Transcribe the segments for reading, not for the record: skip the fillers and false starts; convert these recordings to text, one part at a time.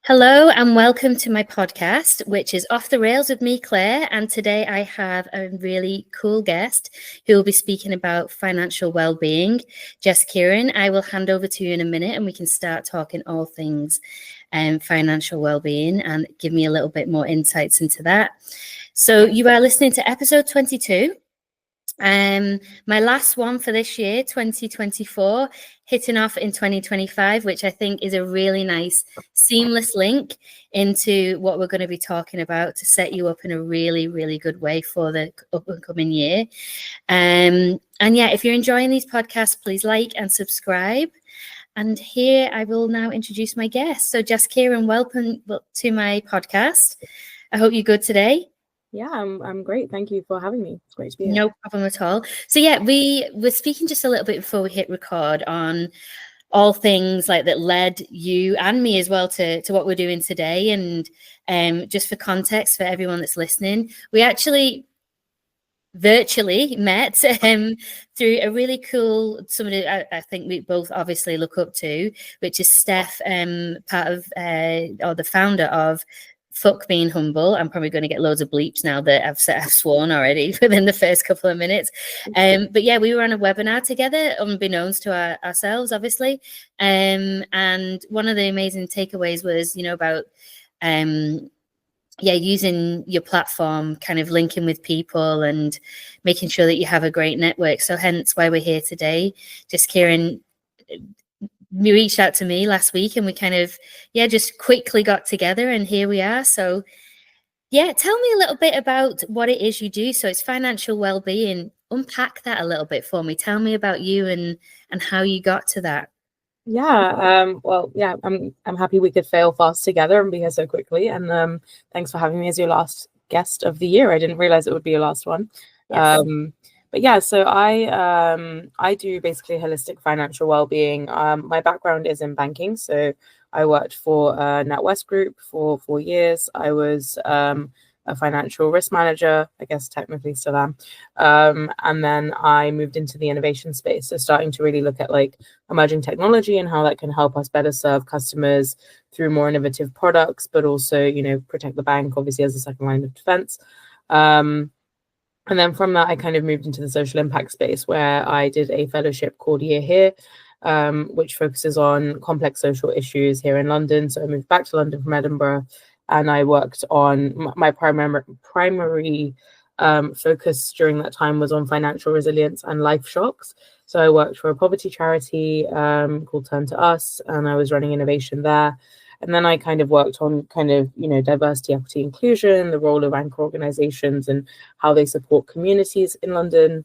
Hello and welcome to my podcast, which is Off the Rails with me, Claire. And today I have a really cool guest who will be speaking about financial well-being. Jaskiran, I will hand over to you in a minute and we can start talking all things financial well-being and give me a little bit more insights into that. So you are listening to episode 22. My last one for this year, 2024, hitting off in 2025, which I think is a really nice seamless link into what we're going to be talking about to set you up in a really, really good way for the up and coming year. And yeah, if you're enjoying these podcasts, please like and subscribe. And here I will now introduce my guest. So Jaskiran, welcome to my podcast. I hope you're good today. Yeah, I'm great. Thank you for having me. It's great to be here. No problem at all. So yeah, we were speaking just a little bit before we hit record on all things like that led you and me as well to what we're doing today. And just for context for everyone that's listening, we actually virtually met through a really cool somebody I think we both obviously look up to, which is Steph, part of or the founder of Fuck Being Humble. I'm probably going to get loads of bleeps now that I've sworn already within the first couple of minutes. But yeah, we were on a webinar together, unbeknownst to ourselves, obviously. And one of the amazing takeaways was, about using your platform, kind of linking with people and making sure that you have a great network. So hence why we're here today. Jaskiran reached out to me last week and we kind of just quickly got together and here we are. So tell me a little bit about what it is you do. So it's financial well-being. Unpack that a little bit for me. Tell me about you and how you got to that. I'm happy we could fail fast together and be here so quickly, and thanks for having me as your last guest of the year. I didn't realize it would be your last one. Yes. So I do basically holistic financial well-being. My background is in banking, so I worked for NatWest Group for 4 years. I was a financial risk manager, I guess technically still am. And then I moved into the innovation space, so starting to really look at like emerging technology and how that can help us better serve customers through more innovative products, but also, protect the bank, obviously, as a second line of defense. And then from that, I kind of moved into the social impact space where I did a fellowship called Year Here, which focuses on complex social issues here in London. So I moved back to London from Edinburgh and I worked on my primary focus during that time was on financial resilience and life shocks. So I worked for a poverty charity called Turn to Us, and I was running innovation there. And then I kind of worked on diversity, equity, inclusion, the role of anchor organizations and how they support communities in London.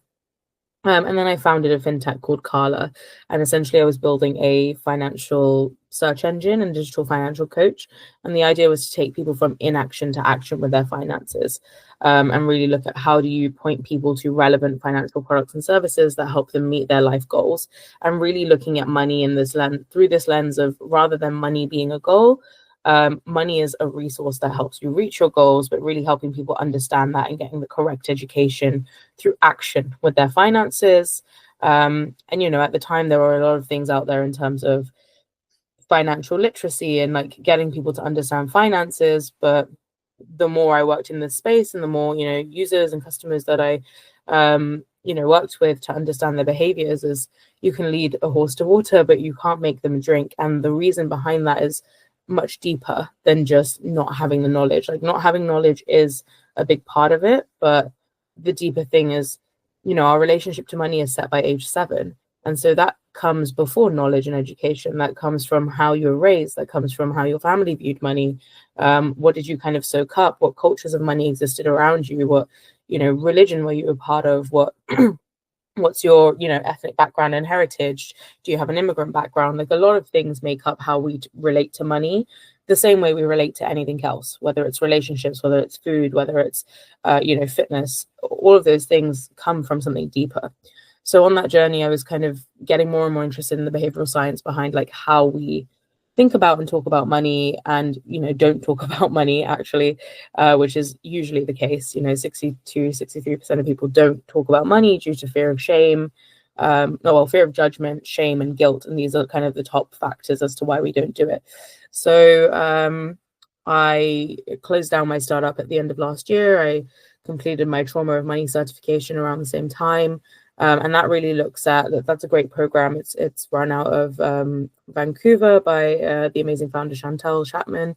And then I founded a fintech called Carla. And essentially I was building a financial search engine and digital financial coach. And the idea was to take people from inaction to action with their finances, and really look at how do you point people to relevant financial products and services that help them meet their life goals, and really looking at money in this through this lens of, rather than money being a goal, money is a resource that helps you reach your goals, but really helping people understand that and getting the correct education through action with their finances. And at the time there were a lot of things out there in terms of financial literacy and like getting people to understand finances, but the more I worked in this space and the more users and customers that I worked with to understand their behaviors, is you can lead a horse to water but you can't make them drink. And the reason behind that is much deeper than just not having the knowledge. Like, not having knowledge is a big part of it, but the deeper thing is, our relationship to money is set by age 7, and so that comes before knowledge and education. That comes from how you were raised, that comes from how your family viewed money. What did you kind of soak up? What cultures of money existed around you? What religion were you a part of? What's your ethnic background and heritage? Do you have an immigrant background? Like, a lot of things make up how we relate to money, the same way we relate to anything else, whether it's relationships, whether it's food, whether it's fitness. All of those things come from something deeper. So on that journey, I was kind of getting more and more interested in the behavioral science behind like how we think about and talk about money, and don't talk about money actually, which is usually the case. 62-63% of people don't talk about money due to fear of shame, fear of judgment, shame, and guilt. And these are kind of the top factors as to why we don't do it. So I closed down my startup at the end of last year. I completed my trauma of money certification around the same time. And that really looks at that's a great program. It's run out of Vancouver by the amazing founder Chantel Chapman.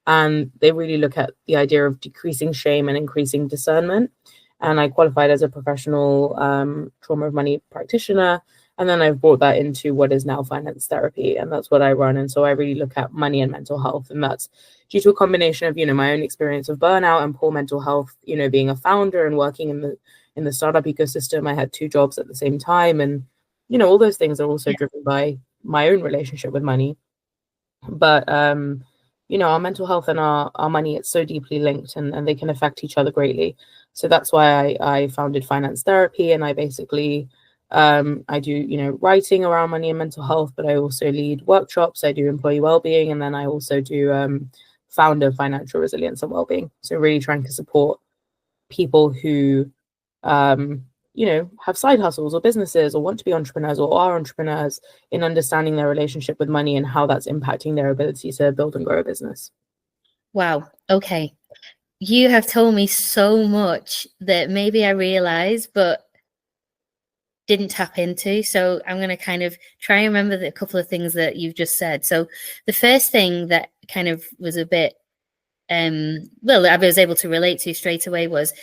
And they really look at the idea of decreasing shame and increasing discernment. And I qualified as a professional trauma of money practitioner. And then I've brought that into what is now finance therapy. And that's what I run. And so I really look at money and mental health. And that's due to a combination of, my own experience of burnout and poor mental health, being a founder and working in the startup ecosystem. I had 2 jobs at the same time. And, all those things are also driven by my own relationship with money. But, our mental health and our money, it's so deeply linked and they can affect each other greatly. So that's why I founded Finance Therapy. And I basically, I do, writing around money and mental health, but I also lead workshops. I do employee wellbeing. And then I also do founder financial resilience and wellbeing. So really trying to support people who, have side hustles or businesses or want to be entrepreneurs or are entrepreneurs in understanding their relationship with money and how that's impacting their ability to build and grow a business. Wow. Okay. You have told me so much that maybe I realized, but didn't tap into. So I'm going to kind of try and remember a couple of things that you've just said. So the first thing that kind of was a bit, I was able to relate to straight away was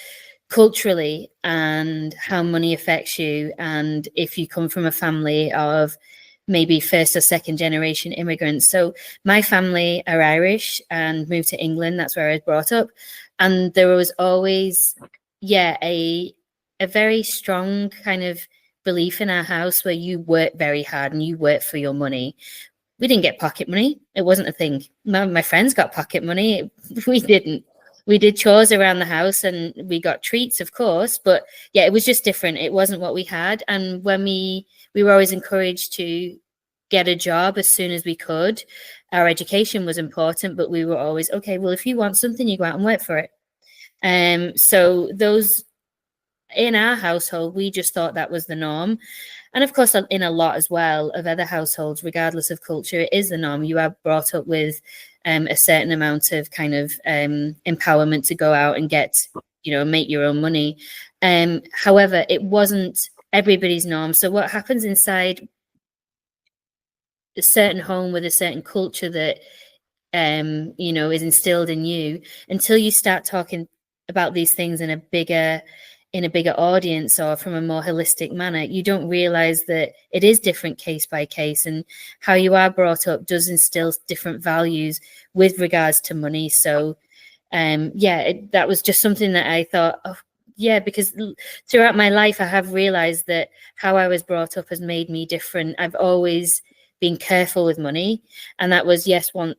culturally and how money affects you. And if you come from a family of maybe first or second generation immigrants. So my family are Irish and moved to England. That's where I was brought up. And there was always, a very strong kind of belief in our house where you work very hard and you work for your money. We didn't get pocket money. It wasn't a thing. My friends got pocket money. We didn't. We did chores around the house and we got treats, of course. But it was just different. It wasn't what we had. And when we were always encouraged to get a job as soon as we could. Our education was important, but we were always, okay, well, if you want something, you go out and work for it. So those in our household, we just thought that was the norm. And of course, in a lot as well of other households, regardless of culture, it is the norm. You are brought up with a certain amount of kind of empowerment to go out and get, make your own money. However, it wasn't everybody's norm. So what happens inside a certain home with a certain culture that, is instilled in you, until you start talking about these things in a bigger audience or from a more holistic manner, you don't realize that it is different case by case, and how you are brought up does instill different values with regards to money. So that was just something that I thought, because throughout my life I have realized that how I was brought up has made me different. I've always been careful with money, and that was one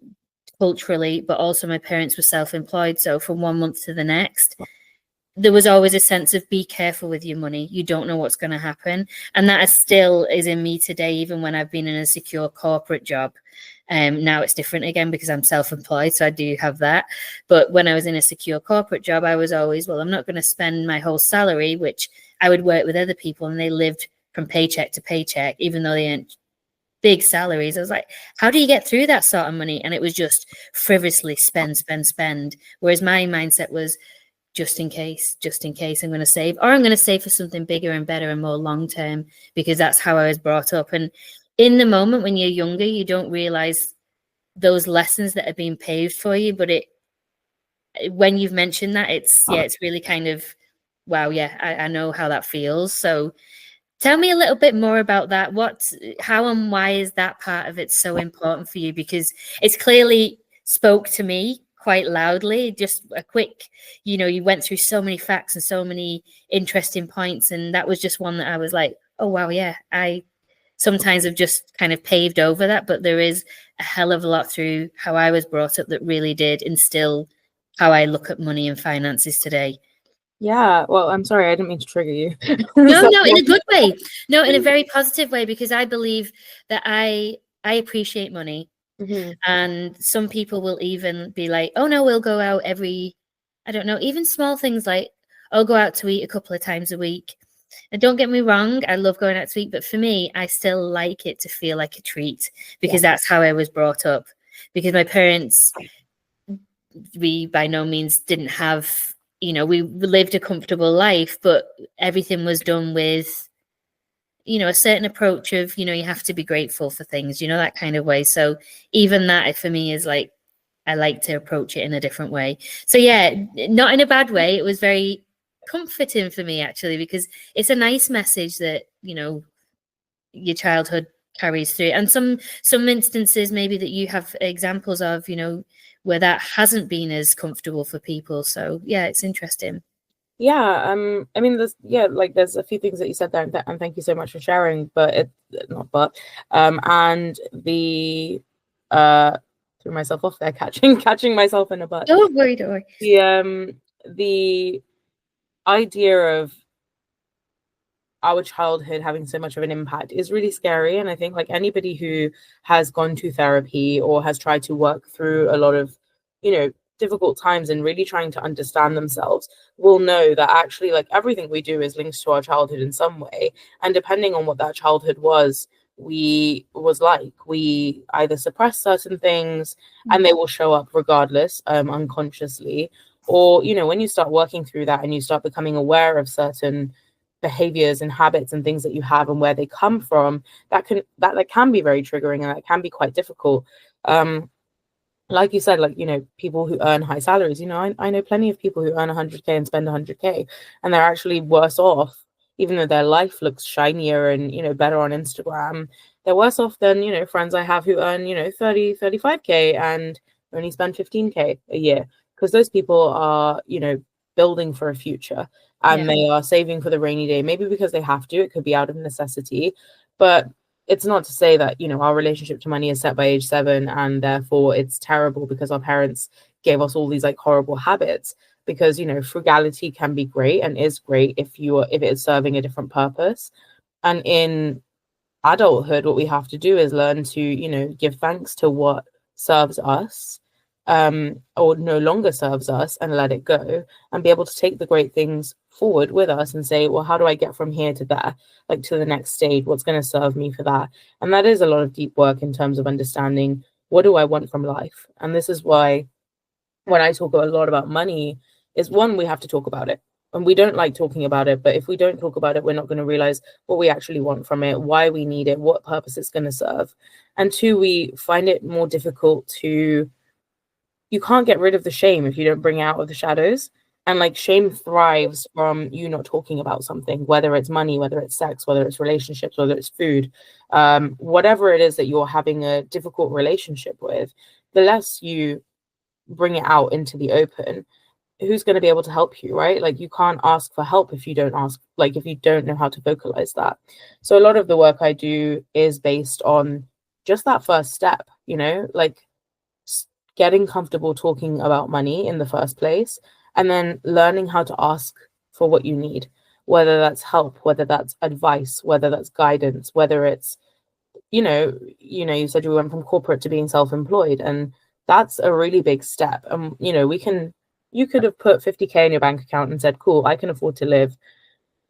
culturally, but also my parents were self-employed, so from one month to the next there was always a sense of be careful with your money. You don't know what's going to happen. And that still is in me today, even when I've been in a secure corporate job. Now it's different again because I'm self-employed, so I do have that. But when I was in a secure corporate job, I was always, I'm not going to spend my whole salary, which I would work with other people and they lived from paycheck to paycheck, even though they earned big salaries. I was like, how do you get through that sort of money? And it was just frivolously spend. Whereas my mindset was, just in case I'm going to save, or I'm going to save for something bigger and better and more long-term, because that's how I was brought up. And in the moment when you're younger, you don't realize those lessons that are being paved for you. But when you've mentioned that, it's really kind of, wow. Yeah, I know how that feels. So tell me a little bit more about that. How and why is that part of it so important for you? Because it's clearly spoke to me quite loudly. Just a quick, you went through so many facts and so many interesting points, and that was just one that I was like, oh wow, yeah, I sometimes have just kind of paved over that, but there is a hell of a lot through how I was brought up that really did instill how I look at money and finances today. Yeah, well, I'm sorry, I didn't mean to trigger you. No, in a good way. No, in a very positive way, because I believe that I appreciate money. Mm-hmm. And some people will even be like, oh no, we'll go out every, I don't know, even small things like, I'll go out to eat a couple of times a week. And don't get me wrong, I love going out to eat, but for me, I still like it to feel like a treat because that's how I was brought up. Because my parents, we by no means didn't have, we lived a comfortable life, but everything was done with, a certain approach of, you have to be grateful for things, that kind of way. So even that for me is like, I like to approach it in a different way. So yeah, not in a bad way. It was very comforting for me actually, because it's a nice message that, your childhood carries through. And some instances maybe that you have examples of, where that hasn't been as comfortable for people. So yeah, it's interesting. Yeah, I mean, there's a few things that you said there, and thank you so much for sharing. And the threw myself off there, catching myself in a butt. Don't worry. The idea of our childhood having so much of an impact is really scary, and I think like anybody who has gone to therapy or has tried to work through a lot of, difficult times and really trying to understand themselves will know that actually like everything we do is linked to our childhood in some way, and depending on what that childhood was, we either suppress certain things and they will show up regardless, unconsciously, or when you start working through that and you start becoming aware of certain behaviors and habits and things that you have and where they come from, that can be very triggering, and that can be quite difficult. Like you said, like, people who earn high salaries, I know plenty of people who earn 100K and spend 100K, and they're actually worse off, even though their life looks shinier and, better on Instagram. They're worse off than, friends I have who earn, 30, 35K and only spend 15K a year, because those people are, building for a future, and they are saving for the rainy day, maybe because they have to. It could be out of necessity, but it's not to say that, our relationship to money is set by age 7 and therefore it's terrible because our parents gave us all these like horrible habits. Because, frugality can be great and is great if it is serving a different purpose. And in adulthood, what we have to do is learn to, give thanks to what serves us, or no longer serves us, and let it go, and be able to take the great things forward with us and say, well, how do I get from here to there, like to the next stage? What's going to serve me for that? And that is a lot of deep work in terms of understanding, what do I want from life? And this is why when I talk a lot about money, is one, we have to talk about it. And we don't like talking about it, but if we don't talk about it, we're not going to realize what we actually want from it, why we need it, what purpose it's going to serve. And two, we find it more difficult you can't get rid of the shame if you don't bring it out of the shadows. And like shame thrives from you not talking about something, whether it's money, whether it's sex, whether it's relationships, whether it's food, whatever it is that you're having a difficult relationship with. The less you bring it out into the open, who's going to be able to help you, right? Like you can't ask for help if you don't know how to vocalize that. So a lot of the work I do is based on just that first step, like getting comfortable talking about money in the first place, and then learning how to ask for what you need, whether that's help, whether that's advice, whether that's guidance, whether it's, you said you went from corporate to being self-employed, and that's a really big step. And, you could have put 50K in your bank account and said, cool, I can afford to live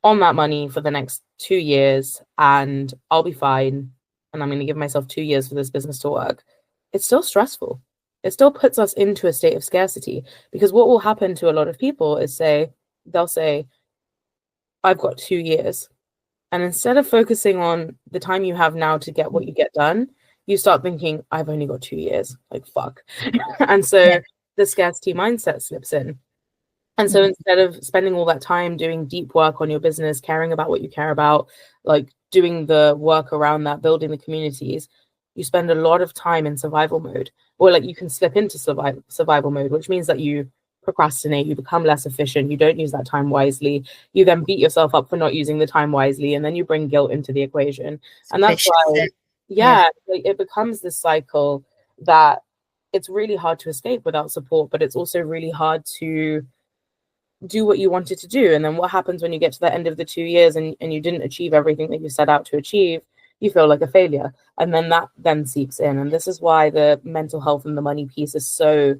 on that money for the next 2 years and I'll be fine. And I'm going to give myself 2 years for this business to work. It's still stressful. It still puts us into a state of scarcity, because what will happen to a lot of people is they'll say, I've got 2 years. And instead of focusing on the time you have now to get what you get done, you start thinking, I've only got 2 years, like fuck. And so the scarcity mindset slips in. And so instead of spending all that time doing deep work on your business, caring about what you care about, like doing the work around that, building the communities, you spend a lot of time in survival mode, or like you can slip into survival mode, which means that you procrastinate, you become less efficient, you don't use that time wisely, you then beat yourself up for not using the time wisely, and then you bring guilt into the equation. And that's why, like, it becomes this cycle that it's really hard to escape without support, but it's also really hard to do what you wanted to do. And then what happens when you get to the end of the 2 years and you didn't achieve everything that you set out to achieve? You feel like a failure, and then that seeps in. And this is why the mental health and the money piece is so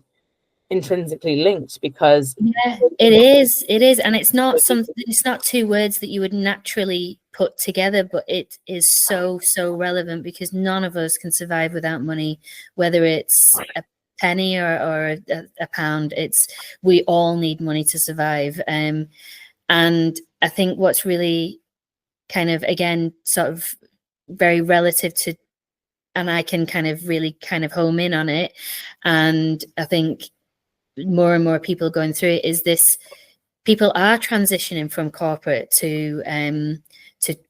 intrinsically linked, because it is, and it's not two words that you would naturally put together, but it is so relevant, because none of us can survive without money, whether it's a penny or a pound. We all need money to survive. And I think what's really kind of, again, sort of very relative to, and I can kind of really kind of home in on it, and I think more and more people going through it, is this: people are transitioning from corporate to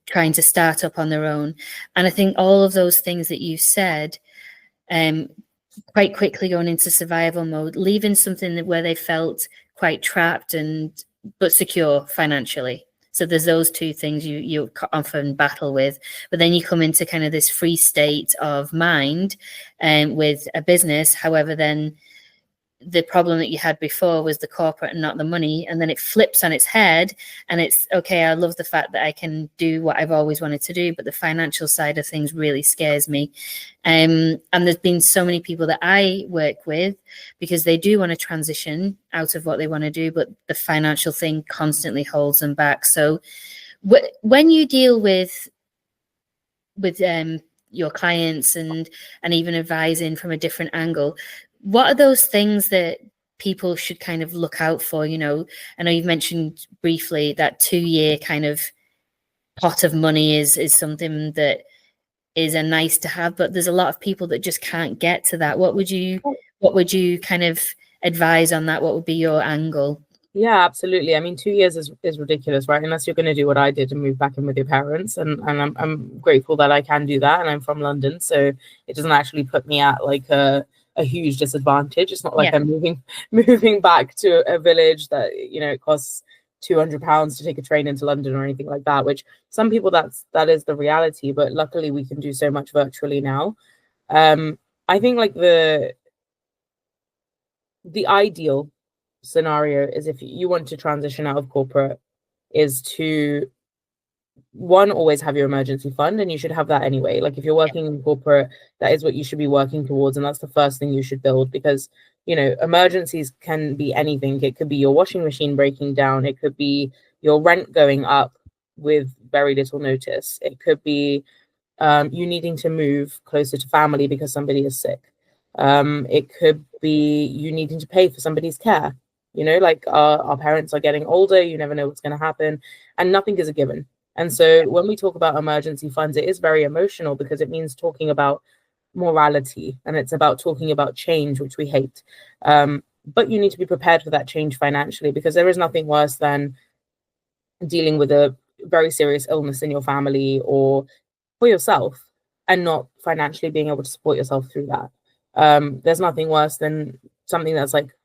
trying to start up on their own. And I think all of those things that you said, quite quickly going into survival mode, leaving something where they felt quite trapped but secure financially. So there's those two things you often battle with, but then you come into kind of this free state of mind with a business. However, then the problem that you had before was the corporate and not the money, and then it flips on its head, and it's okay, I love the fact that I can do what I've always wanted to do, but the financial side of things really scares me. And there's been so many people that I work with, because they do want to transition out of what they want to do, but the financial thing constantly holds them back. So when you deal with your clients and even advising from a different angle, what are those things that people should kind of look out for? I know you've mentioned briefly that 2-year kind of pot of money is something that is a nice to have, but there's a lot of people that just can't get to that. What would you kind of advise on that? What would be your angle? Yeah, absolutely. I mean, 2 years is ridiculous, right? Unless you're going to do what I did and move back in with your parents. And I'm grateful that I can do that. And I'm from London, so it doesn't actually put me at like a huge disadvantage. It's not like I'm moving back to a village that, it costs £200 to take a train into London or anything like that, which some people that is the reality. But luckily we can do so much virtually now. I think like the ideal scenario is, if you want to transition out of corporate, is to always have your emergency fund, and you should have that anyway. Like if you're working in corporate, that is what you should be working towards, and that's the first thing you should build, because emergencies can be anything. It could be your washing machine breaking down, it could be your rent going up with very little notice, it could be you needing to move closer to family because somebody is sick, it could be you needing to pay for somebody's care. Like our parents are getting older, you never know what's going to happen, and nothing is a given. And so when we talk about emergency funds, it is very emotional, because it means talking about morality, and it's about talking about change, which we hate. But you need to be prepared for that change financially, because there is nothing worse than dealing with a very serious illness in your family or for yourself and not financially being able to support yourself through that. There's nothing worse than something that's like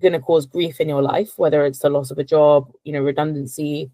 going to cause grief in your life, whether it's the loss of a job, redundancy,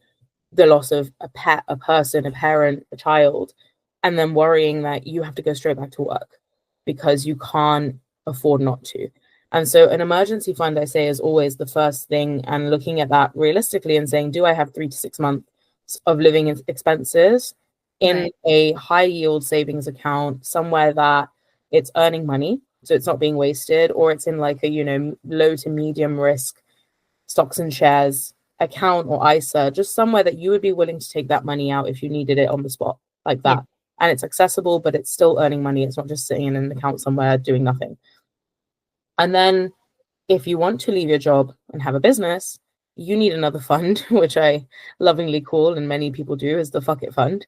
the loss of a pet, a person, a parent, a child, and then worrying that you have to go straight back to work because you can't afford not to. And so an emergency fund, I say, is always the first thing, and looking at that realistically and saying, do I have 3 to 6 months of living expenses in a high yield savings account, somewhere that it's earning money, so it's not being wasted, or it's in like a, low to medium risk stocks and shares account or ISA, just somewhere that you would be willing to take that money out if you needed it on the spot like that. And it's accessible, but it's still earning money. It's not just sitting in an account somewhere doing nothing. And then if you want to leave your job and have a business, you need another fund, which I lovingly call, and many people do, is the fuck it fund.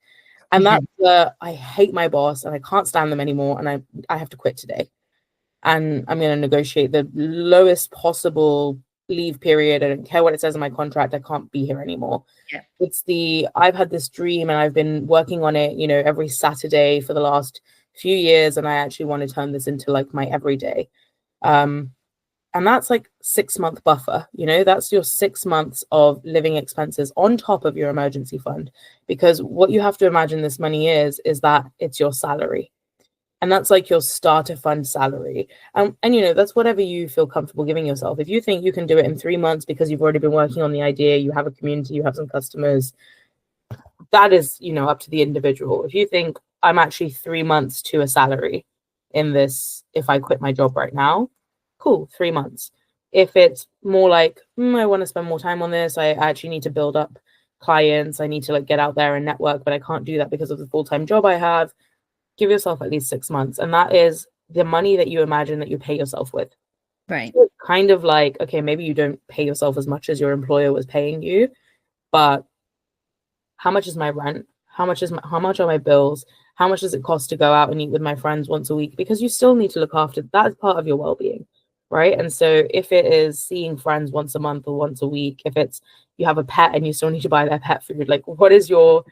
And that's I hate my boss and I can't stand them anymore, and I have to quit today. And I'm going to negotiate the lowest possible leave period. I don't care what it says in my contract. I can't be here anymore. I've had this dream and I've been working on it, every Saturday for the last few years. And I actually want to turn this into like my everyday. And that's like 6-month buffer, that's your 6 months of living expenses on top of your emergency fund. Because what you have to imagine this money is that it's your salary. And that's like your starter fund salary. And that's whatever you feel comfortable giving yourself. If you think you can do it in 3 months because you've already been working on the idea, you have a community, you have some customers, that is, up to the individual. If you think I'm actually 3 months to a salary in this, if I quit my job right now, cool, 3 months. If it's more like, I want to spend more time on this, I actually need to build up clients, I need to like get out there and network, but I can't do that because of the full-time job I have, give yourself at least 6 months. And that is the money that you imagine that you pay yourself with. Right. So it's kind of like, okay, maybe you don't pay yourself as much as your employer was paying you, but how much is my rent? How much are my bills? How much does it cost to go out and eat with my friends once a week? Because you still need to look after that. Is part of your well-being, right? And so if it is seeing friends once a month or once a week, if it's you have a pet and you still need to buy their pet food, like what is your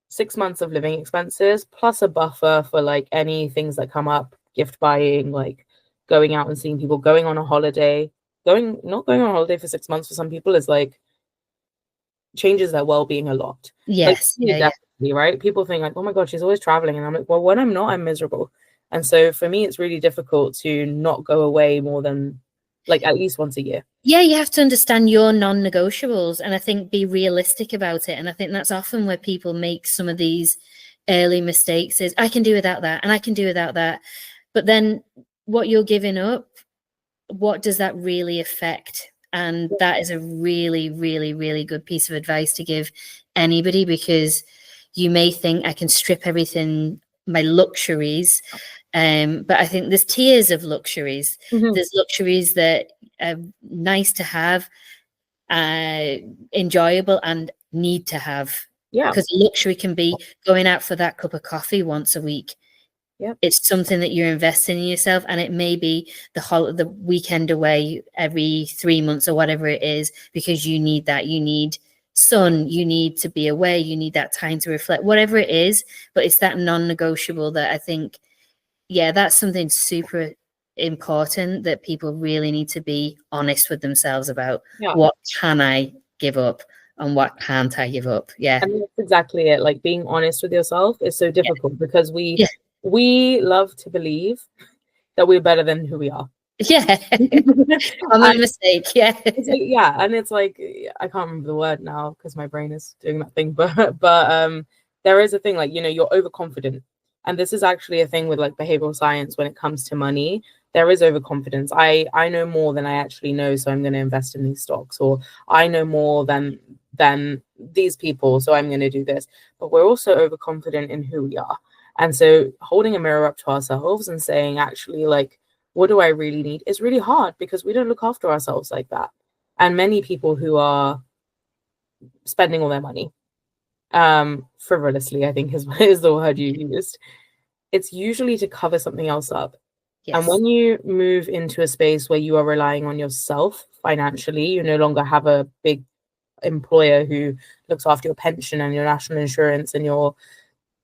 6 months of living expenses plus a buffer for like any things that come up, gift buying, like going out and seeing people, going on a holiday, not going on a holiday for 6 months for some people is like changes their well-being a lot. Yes. Like, definitely, right? People think like, oh my God, she's always traveling. And I'm like, well, when I'm not, I'm miserable. And so for me, it's really difficult to not go away more than like at least once a year. Yeah, you have to understand your non-negotiables and I think be realistic about it. And I think that's often where people make some of these early mistakes is I can do without that and I can do without that. But then what you're giving up, what does that really affect? And that is a really, really, really good piece of advice to give anybody, because you may think I can strip everything, my luxuries. But I think there's tiers of luxuries. Mm-hmm. There's luxuries that are nice to have, enjoyable, and need to have. Yeah. Because luxury can be going out for that cup of coffee once a week. Yep. It's something that you're investing in yourself, and it may be the weekend away every 3 months or whatever it is, because you need that. You need sun, you need to be away, you need that time to reflect, whatever it is. But it's that non-negotiable that I think, yeah, that's something super important that people really need to be honest with themselves about. Yeah. What can I give up and what can't I give up? Yeah. And that's exactly it. Like being honest with yourself is so difficult because we love to believe that we're better than who we are. Yeah. Common mistake. Yeah. Yeah. And it's like, I can't remember the word now because my brain is doing that thing, but there is a thing like, you're overconfident. And this is actually a thing with like behavioral science when it comes to money. There is overconfidence. I know more than I actually know, so I'm going to invest in these stocks, or I know more than these people, so I'm going to do this. But we're also overconfident in who we are. And so holding a mirror up to ourselves and saying, actually, like, what do I really need is really hard because we don't look after ourselves like that. And many people who are spending all their money frivolously, I think is the word you used, it's usually to cover something else up. Yes. And when you move into a space where you are relying on yourself financially, you no longer have a big employer who looks after your pension and your national insurance and your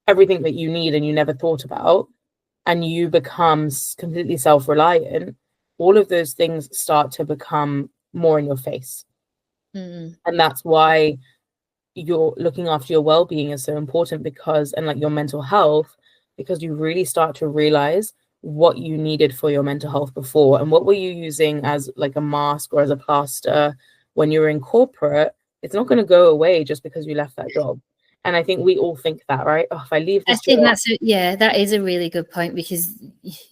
everything that you need and you never thought about, and you become completely self-reliant, all of those things start to become more in your face. And that's why you're looking after your well-being is so important, because, and like your mental health, because you really start to realize what you needed for your mental health before, and what were you using as like a mask or as a plaster when you were in corporate. It's not going to go away just because you left that job. And I think we all think that, right? Oh, if I leave this job, that is a really good point, because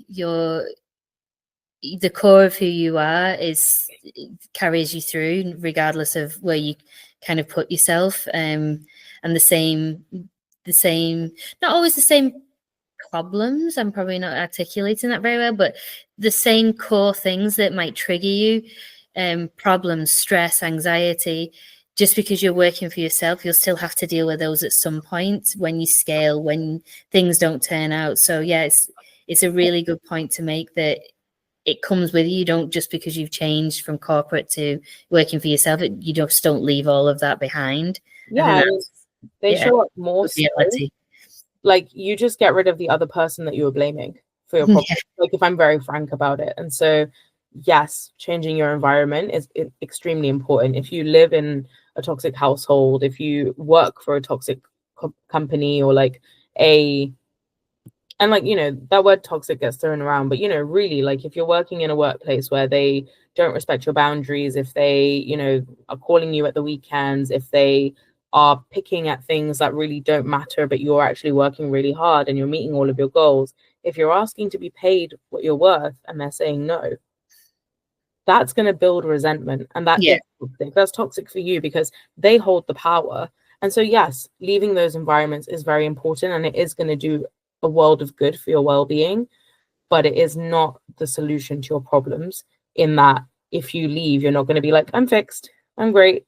the core of who you are carries you through regardless of where you kind of put yourself, and the same not always the same problems, I'm probably not articulating that very well, but the same core things that might trigger you, problems, stress, anxiety. Just because you're working for yourself, you'll still have to deal with those at some point when you scale, when things don't turn out. So yeah, it's a really good point to make, that it comes with you. You don't, just because you've changed from corporate to working for yourself, you just don't leave all of that behind. Yeah, they show up more so. Like you just get rid of the other person that you were blaming for your problem. Yeah. Like if I'm very frank about it. And so yes, changing your environment is extremely important. If you live in a toxic household, if you work for a toxic company, or like and like, that word toxic gets thrown around, but, really, like if you're working in a workplace where they don't respect your boundaries, if they, are calling you at the weekends, if they are picking at things that really don't matter, but you're actually working really hard and you're meeting all of your goals, if you're asking to be paid what you're worth and they're saying no, that's going to build resentment. And that is toxic. That's toxic for you because they hold the power. And so, yes, leaving those environments is very important, and it is going to do a world of good for your well-being, but it is not the solution to your problems, in that if you leave, you're not going to be like, I'm fixed, I'm great,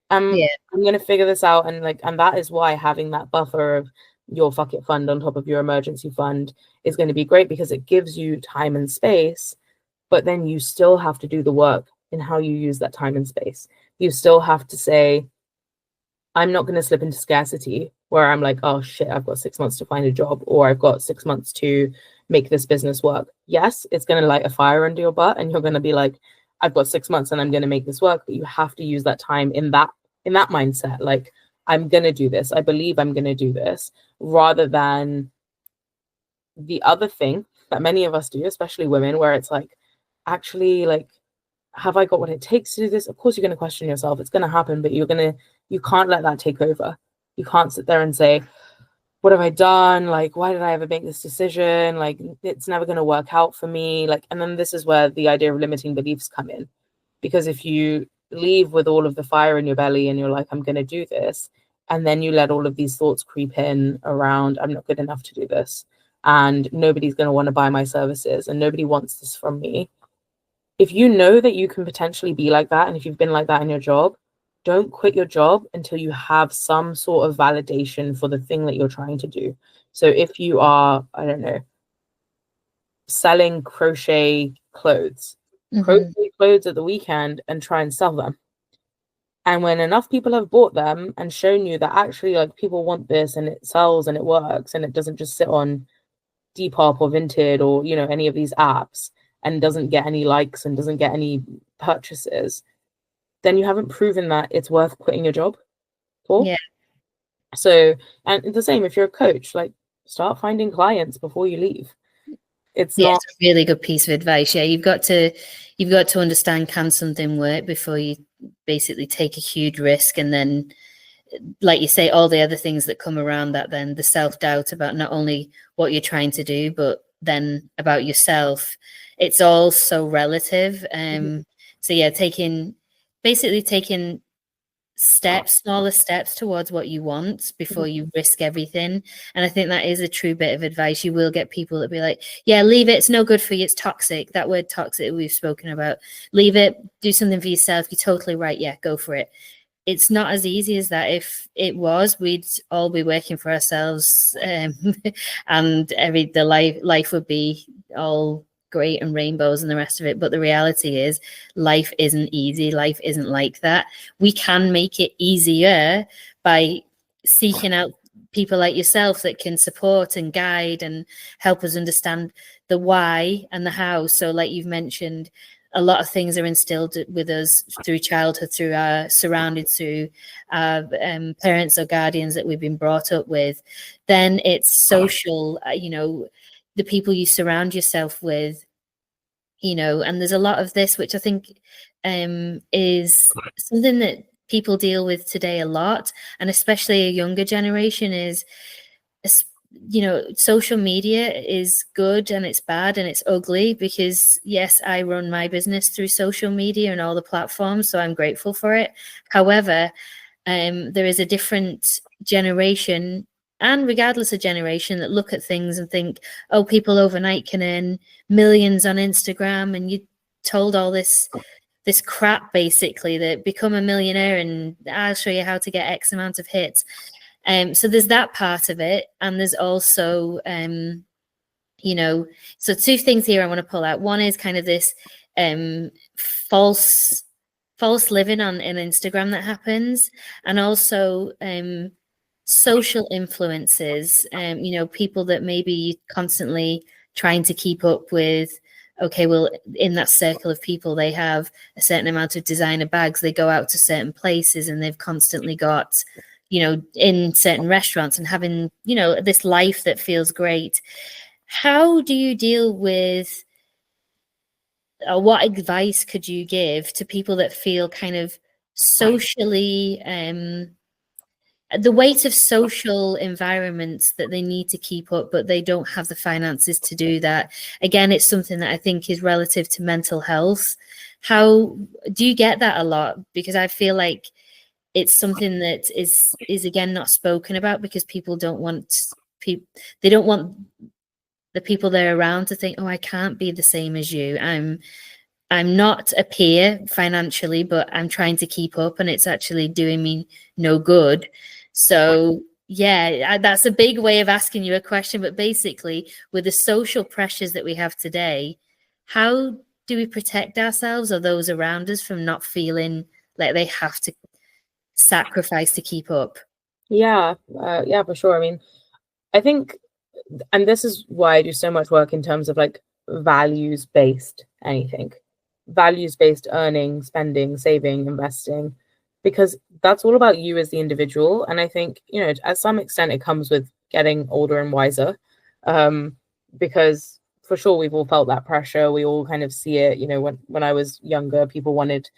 I'm going to figure this out. And that is why having that buffer of your fuck it fund on top of your emergency fund is going to be great, because it gives you time and space, but then you still have to do the work in how you use that time and space. You still have to say, I'm not going to slip into scarcity where I'm like, oh shit, I've got 6 months to find a job, or I've got 6 months to make this business work. Yes, it's going to light a fire under your butt, and you're going to be like, I've got 6 months and I'm going to make this work. But you have to use that time in that mindset. Like, I'm going to do this. I believe I'm going to do this, rather than the other thing that many of us do, especially women, where it's like, actually, like, have I got what it takes to do this? Of course, you're going to question yourself. It's going to happen, but you can't let that take over. You can't sit there and say, what have I done? Like, why did I ever make this decision? Like, it's never going to work out for me. Like, and then this is where the idea of limiting beliefs come in. Because if you leave with all of the fire in your belly and you're like, I'm going to do this, and then you let all of these thoughts creep in around, I'm not good enough to do this, and nobody's going to want to buy my services, and nobody wants this from me. If you know that you can potentially be like that, and if you've been like that in your job, don't quit your job until you have some sort of validation for the thing that you're trying to do. So if you are, I don't know, selling crochet clothes, crochet clothes at the weekend and try and sell them. And when enough people have bought them and shown you that actually, like, people want this and it sells and it works and it doesn't just sit on Depop or Vinted or, you know, any of these apps, and doesn't get any likes and doesn't get any purchases, then you haven't proven that it's worth quitting your job for. Yeah. So, and the same if you're a coach, like, start finding clients before you leave. It's not a really good piece of advice. Yeah, you've got to understand, can something work before you basically take a huge risk, and then, like you say, all the other things that come around that, then the self-doubt about not only what you're trying to do, but then about yourself. It's all so relative. So yeah, taking smaller steps towards what you want before you risk everything. And I think that is a true bit of advice. You will get people that be like, yeah, leave it, it's no good for you, it's toxic. That word toxic we've spoken about. Leave it, do something for yourself. You're totally right. Yeah, go for it. It's not as easy as that. If it was, we'd all be working for ourselves, and the life would be all great and rainbows and the rest of it. But the reality is, life isn't easy. Life isn't like that. We can make it easier by seeking out people like yourself that can support and guide and help us understand the why and the how. So like you've mentioned, a lot of things are instilled with us through childhood, through our surroundings, through our parents or guardians that we've been brought up with. Then it's social, the people you surround yourself with, and there's a lot of this, which I think is something that people deal with today a lot, and especially a younger generation, is social media is good and it's bad and it's ugly, because yes, I run my business through social media and all the platforms, so I'm grateful for it. However, there is a different generation, and regardless of generation, that look at things and think, oh, people overnight can earn millions on Instagram, and you told all this crap, basically, that become a millionaire and I'll show you how to get X amount of hits. So there's that part of it. And there's also, so two things here I want to pull out. One is kind of this false living on Instagram that happens. And also social influences, people that maybe constantly trying to keep up with. Okay, well, in that circle of people, they have a certain amount of designer bags. They go out to certain places and they've constantly got, in certain restaurants and having, this life that feels great. How do you deal with, or what advice could you give to people that feel kind of socially, the weight of social environments that they need to keep up, but they don't have the finances to do that? Again, it's something that I think is relative to mental health. How do you get that a lot? Because I feel like it's something that is again not spoken about, because people don't want they don't want the people they're around to think, oh, I can't be the same as you. I'm not a peer financially, but I'm trying to keep up, and it's actually doing me no good. So yeah, that's a big way of asking you a question. But basically, with the social pressures that we have today, how do we protect ourselves or those around us from not feeling like they have to sacrifice to keep up? Yeah, yeah, for sure. I mean, I think, and this is why I do so much work in terms of like values-based anything, values-based earning, spending, saving, investing, because that's all about you as the individual. And I think, you know, at some extent it comes with getting older and wiser, because for sure we've all felt that pressure. We all kind of see it, you know, when I was younger, people wanted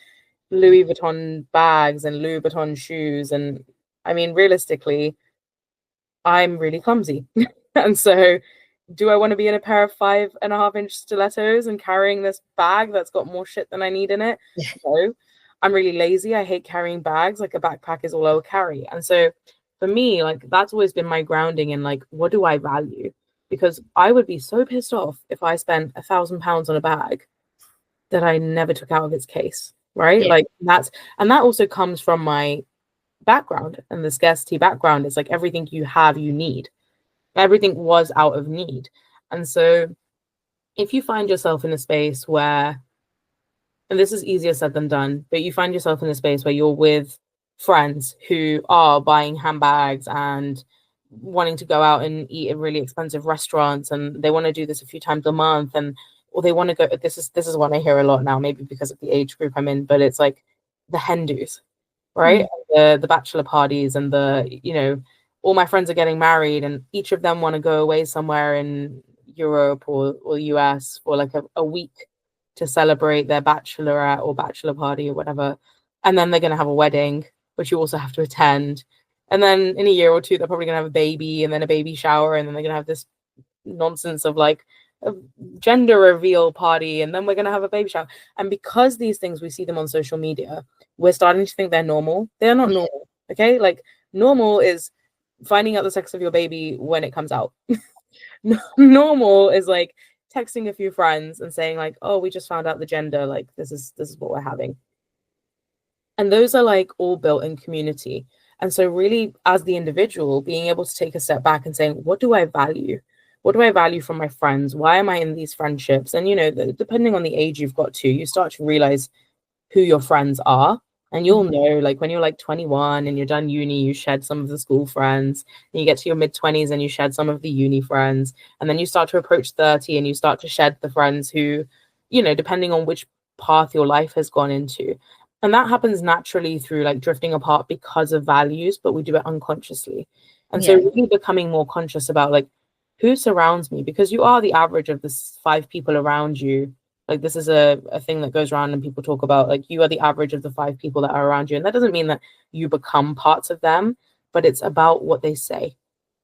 Louis Vuitton bags and Louis Vuitton shoes. And I mean, realistically, I'm really clumsy. And so, do I want to be in a pair of 5.5-inch stilettos and carrying this bag that's got more shit than I need in it? Yeah. No. I'm really lazy. I hate carrying bags. Like, a backpack is all I will carry. And so, for me, like, that's always been my grounding in, like, what do I value? Because I would be so pissed off if I spent £1,000 on a bag that I never took out of its case, right? Yeah. Like, that also comes from my background, and the scarcity background is like everything you have, you need. Everything was out of need. And so if you find yourself in a space where, and this is easier said than done, but you find yourself in a space where you're with friends who are buying handbags and wanting to go out and eat at really expensive restaurants, and they want to do this a few times a month, and or they want to go, this is what I hear a lot now, maybe because of the age group I'm in, but it's like the hen dos, right? The bachelor parties, and the, you know, all my friends are getting married and each of them want to go away somewhere in Europe or US for like a week to celebrate their bachelorette or bachelor party or whatever. And then they're going to have a wedding, which you also have to attend. And then in a year or two, they're probably going to have a baby and then a baby shower. And then they're going to have this nonsense of like a gender reveal party. And then we're going to have a baby shower. And because these things, we see them on social media, we're starting to think they're normal. They're not normal. Okay. Like, normal is finding out the sex of your baby when it comes out. Normal is like texting a few friends and saying like, oh, we just found out the gender, like this is what we're having. And those are like all built in community. And so really, as the individual, being able to take a step back and saying, what do I value? What do I value from my friends? Why am I in these friendships? And, you know, depending on the age you've got to, you start to realize who your friends are. And you'll know, like, when you're like 21 and you're done uni, you shed some of the school friends, and you get to your mid-20s and you shed some of the uni friends. And then you start to approach 30 and you start to shed the friends who, you know, depending on which path your life has gone into. And that happens naturally through like drifting apart because of values, but we do it unconsciously. And so really becoming more conscious about like who surrounds me, because you are the average of the 5 people around you. Like, this is a thing that goes around and people talk about, like, you are the average of the 5 people that are around you. And that doesn't mean that you become parts of them, but it's about what they say.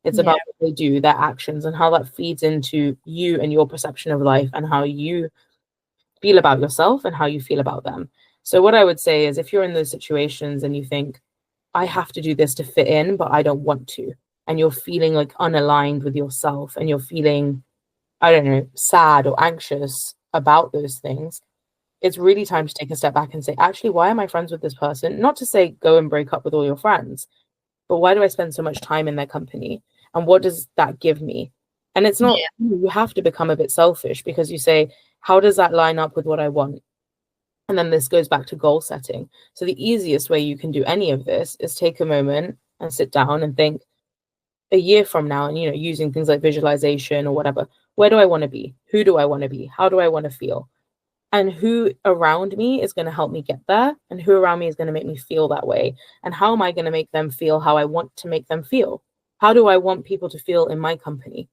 It's about what they do, their actions, and how that feeds into you and your perception of life and how you feel about yourself and how you feel about them. So what I would say is, if you're in those situations and you think, I have to do this to fit in, but I don't want to, and you're feeling like unaligned with yourself and you're feeling, I don't know, sad or anxious about those things, it's really time to take a step back and say, actually, why am I friends with this person? Not to say go and break up with all your friends, but why do I spend so much time in their company? And what does that give me? And it's not, you have to become a bit selfish, because you say, how does that line up with what I want? And then this goes back to goal setting. So the easiest way you can do any of this is take a moment and sit down and think, a year from now, and, you know, using things like visualization or whatever, where do I want to be? Who do I want to be? How do I want to feel? And who around me is going to help me get there? And who around me is going to make me feel that way? And how am I going to make them feel how I want to make them feel? How do I want people to feel in my company?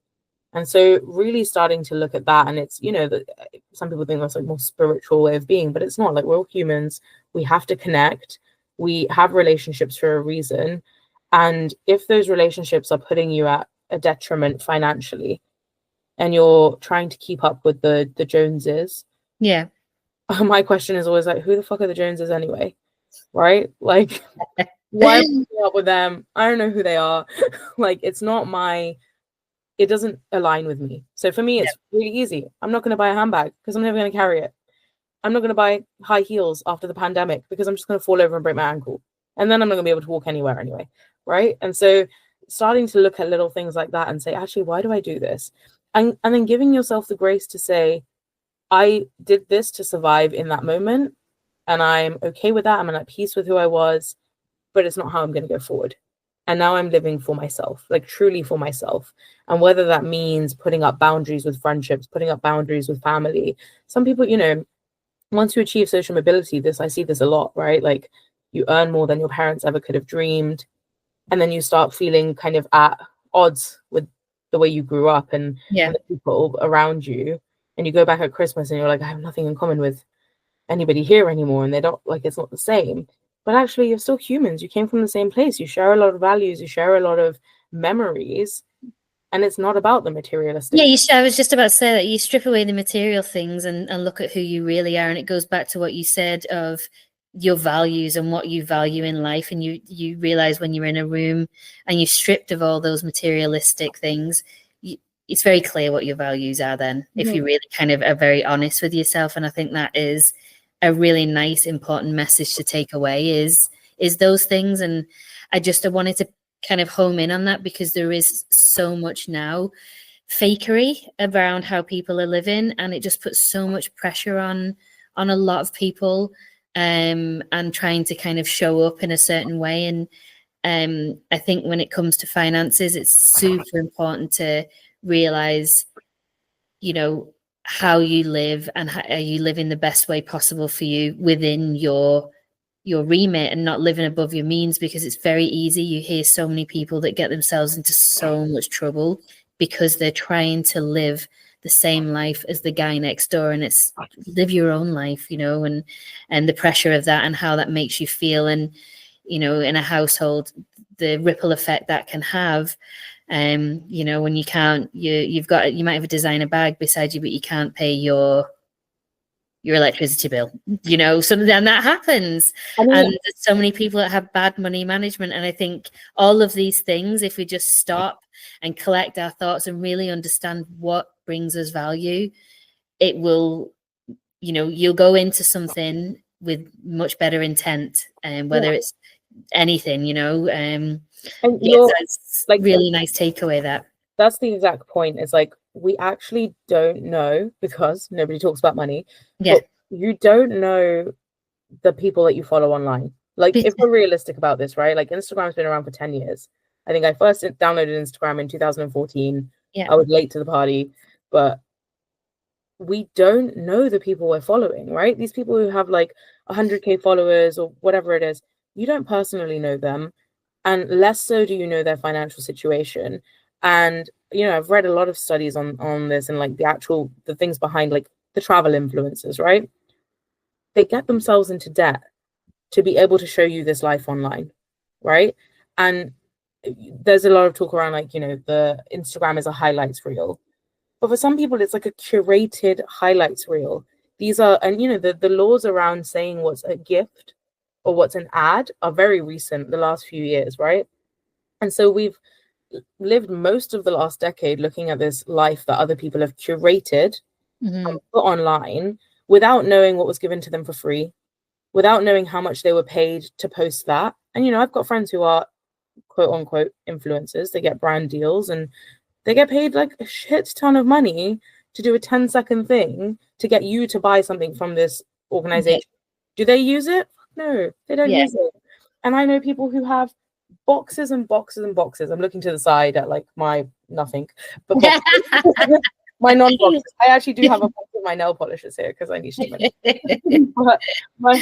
And so really starting to look at that, and it's, you know, that some people think that's like more spiritual way of being, but it's not. Like, we're all humans. We have to connect. We have relationships for a reason. And if those relationships are putting you at a detriment financially, and you're trying to keep up with the Joneses, my question is always like, who the fuck are the Joneses anyway? Right? Like, why am I keeping up with them? I don't know who they are. Like, it doesn't align with me. So for me, it's really easy. I'm not going to buy a handbag because I'm never going to carry it. I'm not going to buy high heels after the pandemic because I'm just going to fall over and break my ankle. And then I'm not going to be able to walk anywhere anyway. Right? And so starting to look at little things like that and say, actually, why do I do this? And then giving yourself the grace to say, I did this to survive in that moment. And I'm okay with that. I'm at peace with who I was, but it's not how I'm going to go forward. And now I'm living for myself, like truly for myself. And whether that means putting up boundaries with friendships, putting up boundaries with family. Some people, once you achieve social mobility, I see this a lot, right? Like you earn more than your parents ever could have dreamed. And then you start feeling kind of at odds with the way you grew up and the people around you. And you go back at Christmas and you're like, I have nothing in common with anybody here anymore. And they don't, like, it's not the same. But actually, you're still humans. You came from the same place. You share a lot of values. You share a lot of memories. And it's not about the materialistic. Yeah, I was just about to say that you strip away the material things and look at who you really are. And it goes back to what you said of your values and what you value in life. And you realize when you're in a room and you're stripped of all those materialistic things, it's very clear what your values are then, if you really kind of are very honest with yourself. And I think that is a really nice, important message to take away is those things. And I wanted to kind of home in on that because there is so much now fakery around how people are living, and it just puts so much pressure on a lot of people and trying to kind of show up in a certain way. And I think when it comes to finances, it's super important to realize, how you live and how are you living the best way possible for you within your remit and not living above your means, because it's very easy. You hear so many people that get themselves into so much trouble because they're trying to live the same life as the guy next door, and it's live your own life, and the pressure of that and how that makes you feel. And in a household, the ripple effect that can have. When you can't, you might have a designer bag beside you, but you can't pay your electricity bill, and that happens. And there's so many people that have bad money management. And I think all of these things, if we just stop and collect our thoughts and really understand what brings us value, it will, you'll go into something with much better intent, and whether it's anything, and that's like really nice takeaway. That's the exact point. It's like, we actually don't know, because nobody talks about money. But you don't know the people that you follow online. Like, if we're realistic about this, right? Like, Instagram's been around for 10 years. I think I first downloaded Instagram in 2014. I was late to the party, but we don't know the people we're following, right? These people who have like 100K followers or whatever it is, you don't personally know them, and less so do you know their financial situation. And I've read a lot of studies on this, and like the things behind, like the travel influencers, right? They get themselves into debt to be able to show you this life online, right? And there's a lot of talk around, like, the Instagram is a highlights reel. But for some people, it's like a curated highlights reel. These are, and the laws around saying what's a gift or what's an ad are very recent, the last few years, right? And so we've lived most of the last decade looking at this life that other people have curated and put online without knowing what was given to them for free, without knowing how much they were paid to post that. And I've got friends who are quote unquote influencers. They get brand deals and they get paid like a shit ton of money to do a 10-second thing to get you to buy something from this organization. Do they use it? No, they don't use it. And I know people who have boxes and boxes and boxes. I'm looking to the side at like my nothing, but my non-boxes. I actually do have a box of my nail polishes here because I need to. But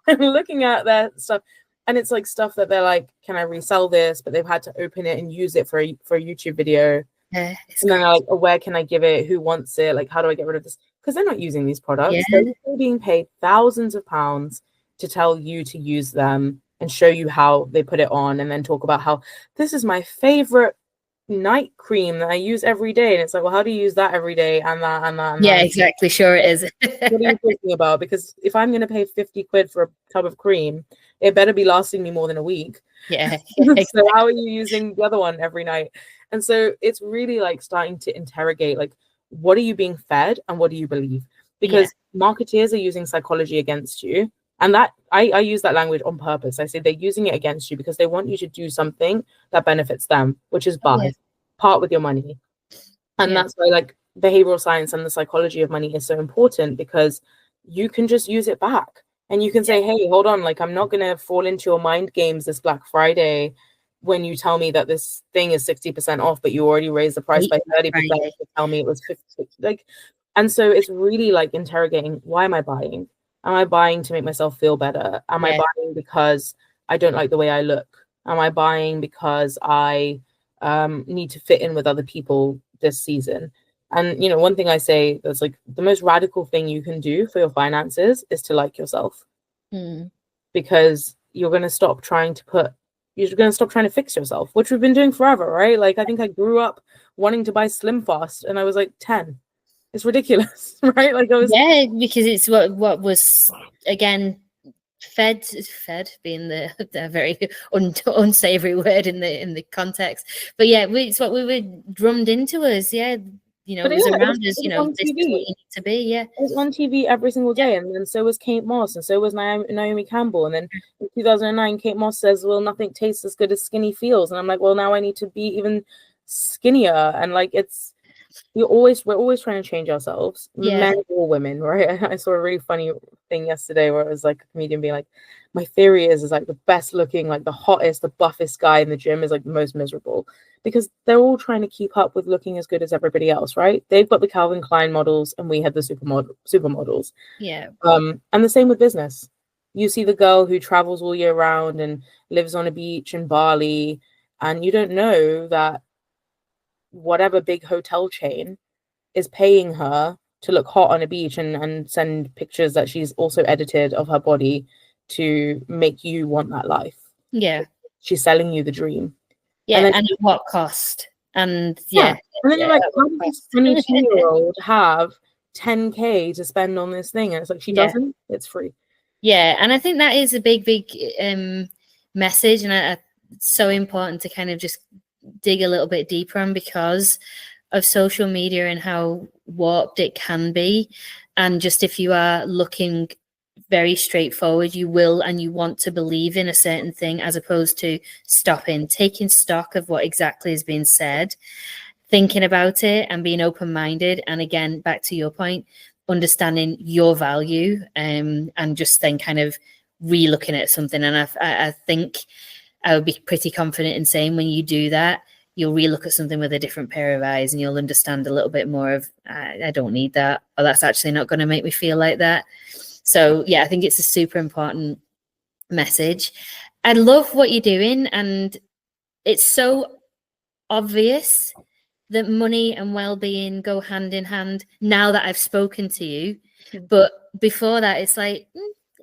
I'm looking at their stuff, and it's like stuff that they're like, can I resell this? But they've had to open it and use it for a YouTube video. And then they're like, oh, where can I give it? Who wants it? Like, how do I get rid of this? Because they're not using these products. They're being paid thousands of pounds to tell you to use them and show you how they put it on, and then talk about how this is my favorite night cream that I use every day. And it's like, well, how do you use that every day? And that, and that, and Yeah, that. exactly. Sure it is. What are you talking about? Because if I'm going to pay 50 quid for a tub of cream, it better be lasting me more than a week. Yeah, So exactly. how are you using the other one every night? And so it's really like starting to interrogate, like, what are you being fed and what do you believe? Because marketeers are using psychology against you. And that I use that language on purpose. I say they're using it against you because they want you to do something that benefits them, which is buy, part with your money. And that's why like behavioral science and the psychology of money is so important, because you can just use it back and you can say, hey, hold on, like I'm not going to fall into your mind games this Black Friday when you tell me that this thing is 60% off, but you already raised the price by 30% to tell me it was 50. Like, and so it's really like interrogating, why am I buying? Am I buying to make myself feel better? Am I buying because I don't like the way I look? Am I buying because I need to fit in with other people this season? And you know, one thing I say that's like the most radical thing you can do for your finances is to like yourself. Because you're going to stop trying to fix yourself, which we've been doing forever, right? Like I think I grew up wanting to buy Slim Fast and I was like 10. It's ridiculous, right? Like I was because it's what was again fed being the very unsavory word in the context, but it's what we were drummed into us. You know, it was around us, you know, this is what you need to be. It was on TV every single day. And then so was Kate Moss, and so was Naomi Campbell. And then in 2009, Kate Moss says, well, nothing tastes as good as skinny feels. And I'm like, well, now I need to be even skinnier. And like we're always trying to change ourselves, men or women, right? I saw a really funny thing yesterday where it was like a comedian being like, my theory is like the best looking, like the hottest, the buffest guy in the gym is like the most miserable, because they're all trying to keep up with looking as good as everybody else, right? They've got the Calvin Klein models and we had the supermodels. And the same with business. You see the girl who travels all year round and lives on a beach in Bali, and you don't know that whatever big hotel chain is paying her to look hot on a beach and send pictures that she's also edited of her body to make you want that life. She's selling you the dream. And at what cost? And and then you're like, how does this 22-year-old have 10K to spend on this thing? And it's like, she doesn't, it's free. And I think that is a big message, and it's so important to kind of just dig a little bit deeper on, because of social media and how warped it can be. And just if you are looking very straightforward, you will and you want to believe in a certain thing, as opposed to taking stock of what exactly is being said, thinking about it and being open-minded. And again, back to your point, understanding your value, and just then kind of re-looking at something. And I think I would be pretty confident in saying when you do that, you'll re-look at something with a different pair of eyes, and you'll understand a little bit more of, I don't need that, or that's actually not going to make me feel like that. So I think it's a super important message. I love what you're doing, and it's so obvious that money and well-being go hand in hand now that I've spoken to you. But before that, it's like,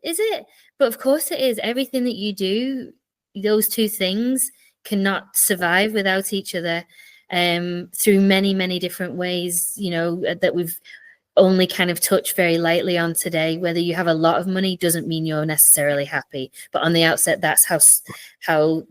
is it? But of course it is. Everything that you do, those two things cannot survive without each other, through many, many different ways, you know, that we've only kind of touched very lightly on today. Whether you have a lot of money doesn't mean you're necessarily happy. But on the outset, that's how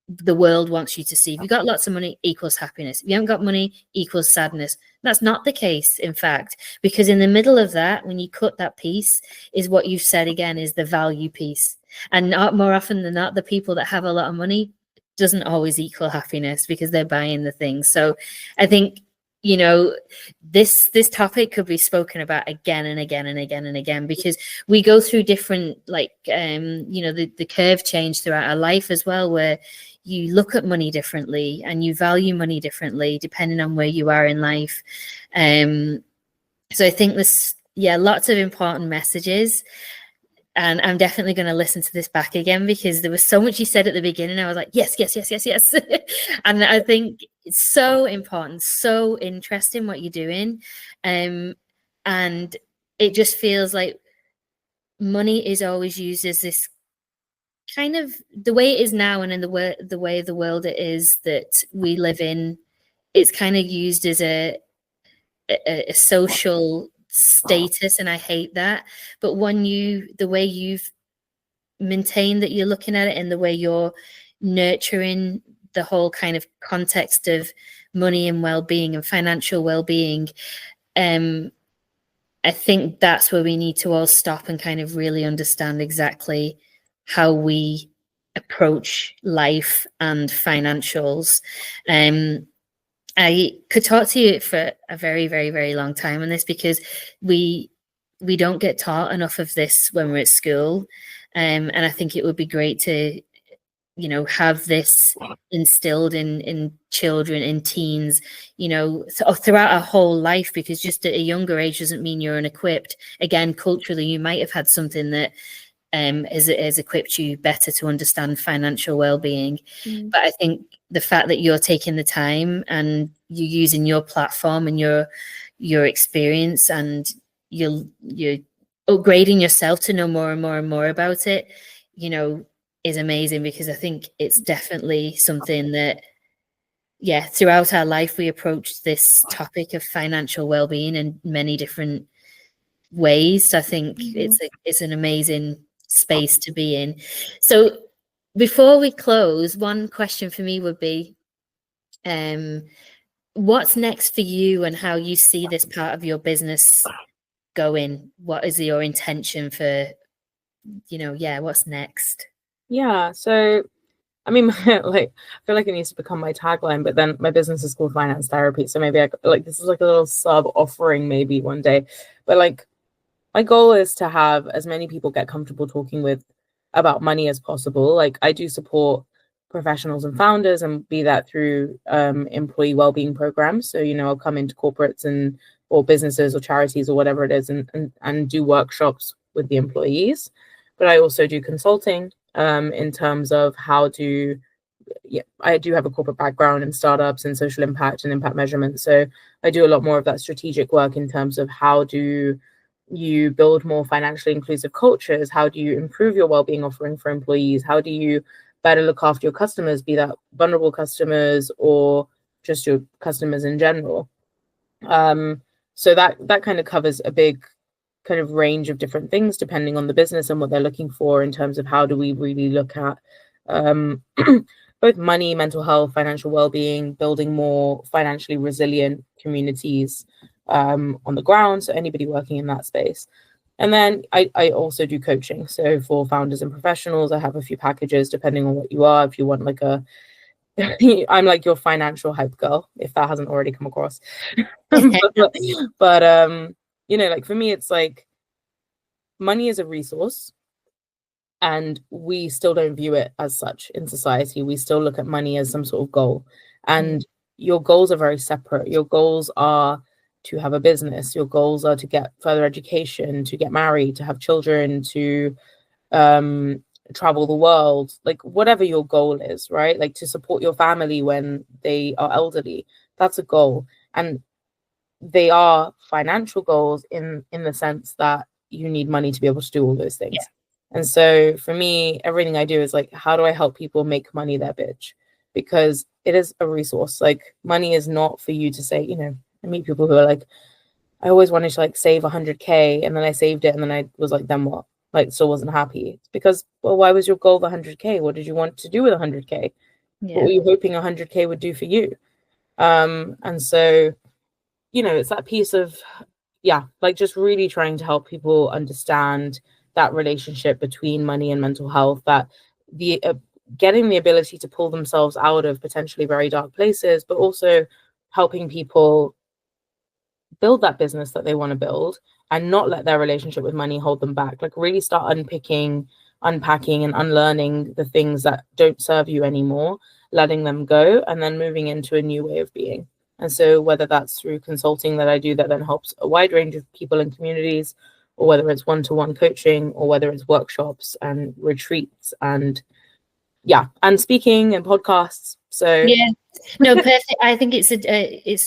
the world wants you to see. If you've got lots of money equals happiness. If you haven't got money equals sadness. That's not the case, in fact, because in the middle of that, when you cut that piece, is what you've said again, is the value piece. And not more often than not, the people that have a lot of money doesn't always equal happiness, because they're buying the things. So I think, you know, this topic could be spoken about again and again and again and again, because we go through different, like, you know, the curve change throughout our life as well, where you look at money differently and you value money differently depending on where you are in life. So I think there's lots of important messages. And I'm definitely going to listen to this back again, because there was so much you said at the beginning. I was like, yes. And I think it's so important, so interesting what you're doing. And it just feels like money is always used as this kind of, the way it is now and in the way the world it is that we live in, it's kind of used as a social status, and I hate that. But the way you've maintained that you're looking at it, and the way you're nurturing the whole kind of context of money and well-being and financial well-being, I think that's where we need to all stop and kind of really understand exactly how we approach life and financials. I could talk to you for a very, very, very long time on this, because we don't get taught enough of this when we're at school. And I think it would be great to, have this instilled in children, in teens, throughout our whole life, because just at a younger age doesn't mean you're unequipped. Again, culturally, you might have had something that has equipped you better to understand financial well-being. But I think the fact that you're taking the time and you're using your platform and your experience, and you're upgrading yourself to know more and more and more about it, is amazing, because I think it's definitely something that, throughout our life we approach this topic of financial well-being in many different ways. So I think it's an amazing space to be in. So before we close, one question for me would be, what's next for you, and how you see this part of your business going? What is your intention for, what's next? Yeah, so I mean, like, I feel like it needs to become my tagline, but then my business is called Finance Therapy, so maybe this is like a little sub offering maybe one day. But like, my goal is to have as many people get comfortable talking about money as possible. Like, I do support professionals and founders, and be that through employee wellbeing programs. So, I'll come into corporates or businesses or charities or whatever it is, and do workshops with the employees. But I also do consulting in terms of I do have a corporate background in startups and social impact and impact measurement. So I do a lot more of that strategic work in terms of how do you build more financially inclusive cultures? How do you improve your wellbeing offering for employees? How do you better look after your customers, be that vulnerable customers or just your customers in general? So that kind of covers a big kind of range of different things depending on the business and what they're looking for, in terms of how do we really look at both money, mental health, financial well-being, building more financially resilient communities on the ground. So anybody working in that space. And then I also do coaching. So for founders and professionals, I have a few packages depending on what you are. If you want like I'm like your financial hype girl, if that hasn't already come across. but like for me, it's like money is a resource, and we still don't view it as such in society. We still look at money as some sort of goal, and your goals are very separate. Your goals are to have a business. Your goals are to get further education, to get married, to have children, to travel the world, like whatever your goal is, right? Like to support your family when they are elderly. That's a goal. And they are financial goals in the sense that you need money to be able to do all those things. And so for me, everything I do is like, how do I help people make money their bitch? Because it is a resource. Like, money is not for you to say, I meet people who are like, I always wanted to like save 100K, and then I saved it, and then I was like, then what? Like, still wasn't happy. It's because, well, why was your goal the 100K? What did you want to do with 100K? What were you hoping 100K would do for you? And so, it's that piece of, like just really trying to help people understand that relationship between money and mental health, that the getting the ability to pull themselves out of potentially very dark places, but also helping people build that business that they want to build and not let their relationship with money hold them back. Like, really start unpacking and unlearning the things that don't serve you anymore, letting them go, and then moving into a new way of being. And so whether that's through consulting that I do that then helps a wide range of people and communities, or whether it's one-to-one coaching, or whether it's workshops and retreats and speaking and podcasts. So no, perfect. I think it's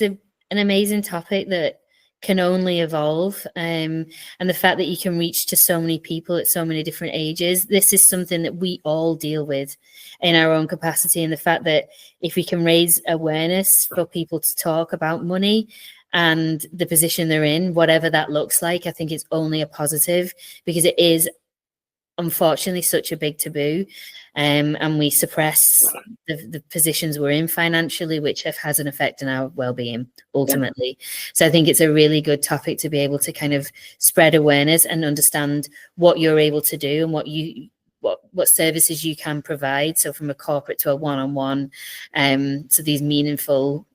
an amazing topic that can only evolve. And the fact that you can reach to so many people at so many different ages, this is something that we all deal with in our own capacity. And the fact that if we can raise awareness for people to talk about money and the position they're in, whatever that looks like, I think it's only a positive, because it is unfortunately such a big taboo, and we suppress the positions we're in financially, which has an effect on our well-being ultimately. So I think it's a really good topic to be able to kind of spread awareness and understand what you're able to do and what services you can provide. So from a corporate to a one-on-one, so these meaningful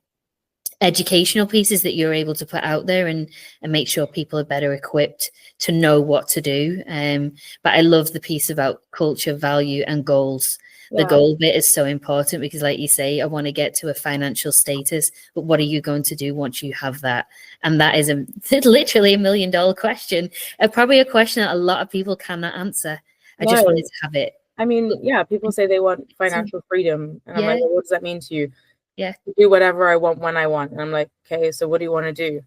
educational pieces that you're able to put out there and make sure people are better equipped to know what to do. But I love the piece about culture, value, and goals. The goal bit is so important, because like you say, I want to get to a financial status, but what are you going to do once you have that? And that is literally $1 million question, probably a question that a lot of people cannot answer. I just wanted to have it. I mean, people say they want financial freedom, and I'm like, well, what does that mean to you? Yeah, do whatever I want when I want. And I'm like, okay, so what do you want to do?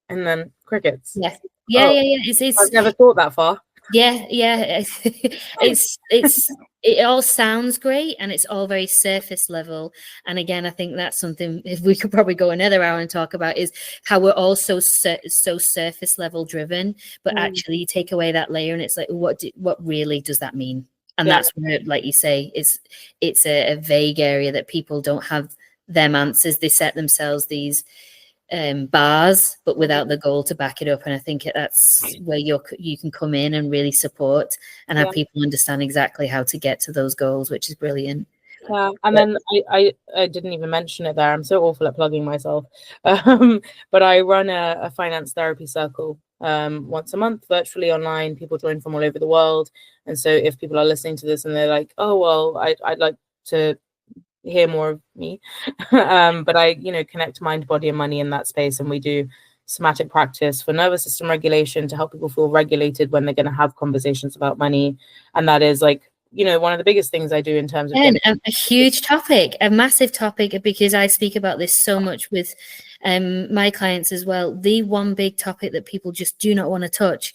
And then crickets. Yeah. I've never thought that far. Yeah. It all sounds great, and it's all very surface level. And again, I think that's something if we could probably go another hour and talk about, is how we're all so surface level driven, but actually you take away that layer and it's like, what really does that mean? And that's where, like you say, it's a vague area that people don't have them answers. They set themselves these bars, but without the goal to back it up. And I think that's where you can come in and really support and have people understand exactly how to get to those goals, which is brilliant. Yeah, and then I didn't even mention it there. I'm so awful at plugging myself. But I run a finance therapy circle once a month, virtually online. People join from all over the world. And so if people are listening to this and they're like, oh, well, I'd like to hear more of me, but I connect mind, body, and money in that space, and we do somatic practice for nervous system regulation to help people feel regulated when they're going to have conversations about money. And that is like one of the biggest things I do in terms of a huge topic, a massive topic, because I speak about this so much with my clients as well. The one big topic that people just do not want to touch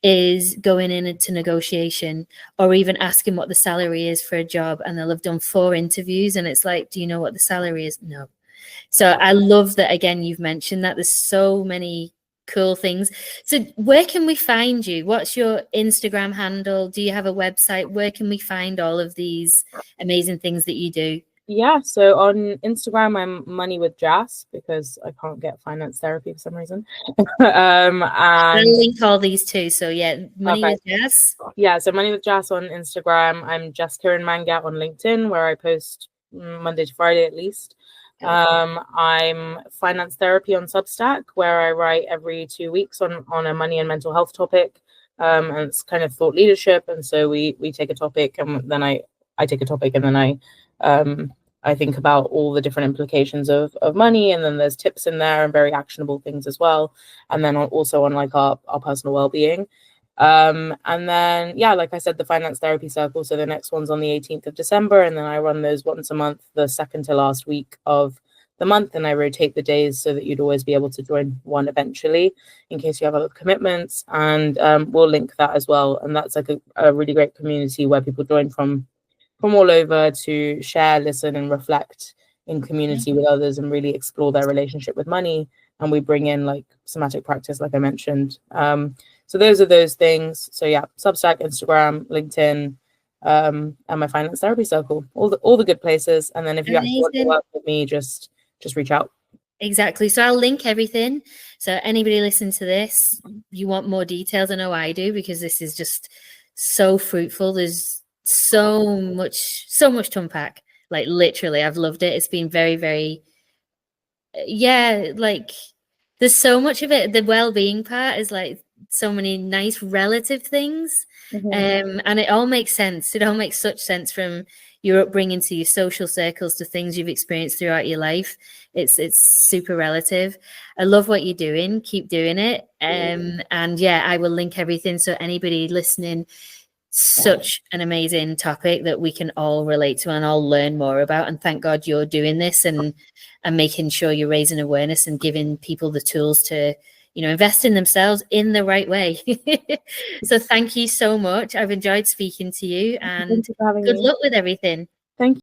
is going into negotiation, or even asking what the salary is for a job, and they'll have done 4 interviews and it's like, do you know what the salary is? No. So I love that, again, you've mentioned that there's so many cool things. So where can we find you? What's your Instagram handle? Do you have a website? Where can we find all of these amazing things that you do? Yeah, so on Instagram, I'm Money with Jas, because I can't get finance therapy for some reason. And I'll link all these too. So yeah, Money with Jas. Yeah, so Money with Jas on Instagram. I'm Jaskiran Mangat on LinkedIn, where I post Monday to Friday at least. I'm Finance Therapy on Substack, where I write every 2 weeks on a money and mental health topic. And it's kind of thought leadership. And so we take a topic, and then I take a topic, and then I think about all the different implications of money, and then there's tips in there and very actionable things as well. And then also on like our personal well-being. And then, like I said, the finance therapy circle. So the next one's on the 18th of December, and then I run those once a month, the second to last week of the month, and I rotate the days so that you'd always be able to join one eventually in case you have other commitments. And we'll link that as well. And that's like a really great community where people join from all over to share, listen, and reflect in community with others and really explore their relationship with money. And we bring in like somatic practice, like I mentioned. So those are those things. So yeah, Substack, Instagram, LinkedIn, and my finance therapy circle, all the good places. And then if you actually want to work with me, just reach out. Exactly. So I'll link everything. So anybody listening to this, you want more details? I know I do, because this is just so fruitful. There's so much to unpack. Like literally, I've loved it. It's been very, very, like there's so much of it. The well-being part is like so many nice relative things. And it all makes sense. It all makes such sense, from your upbringing to your social circles to things you've experienced throughout your life. It's super relative. I love what you're doing. Keep doing it. And I will link everything. So anybody listening, such an amazing topic that we can all relate to and all learn more about. And thank God you're doing this and making sure you're raising awareness and giving people the tools to invest in themselves in the right way. So thank you so much. I've enjoyed speaking to you, and Thank you for having good me. luck with everything. Thank you.